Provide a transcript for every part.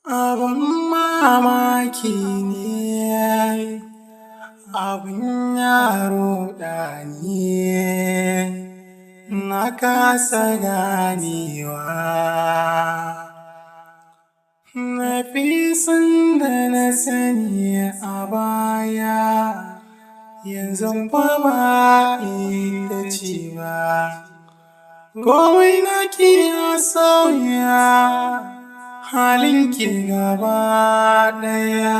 Abin mamaki ne, abin yaro ɗani, na kasa ganewa. Nafisan da na sani a baya, yanzu fa ba ita ce ba. Komai naki ya sauya, halinki gaba ɗaya.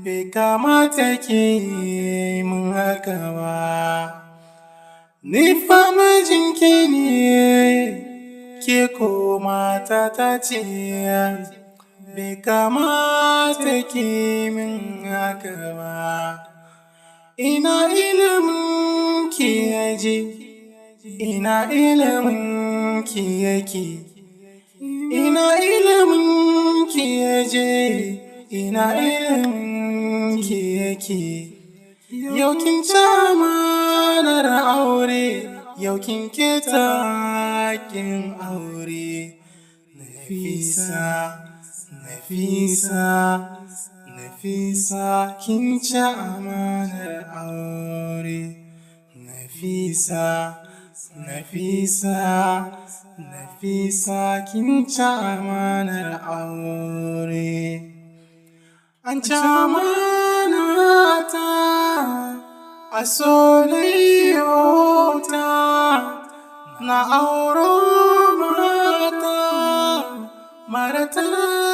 Bai kamata ki mun haka ba. Ni fa mijinki ne, ke ko matata ce. Bai kamata ki min haka ba. Ina ilimin ki yaje, ina ilimin ki yake. Ina ilimin ki yaje, ina ilimin ki yake. Yau kin ci amanar aure, yau kin keta haƙƙin aure. Nafisa, kin ci amanar aure. Nafisa, kin ci amanar aure. An ci amanata, a soyayyota, na auro mata mara tarbiyya.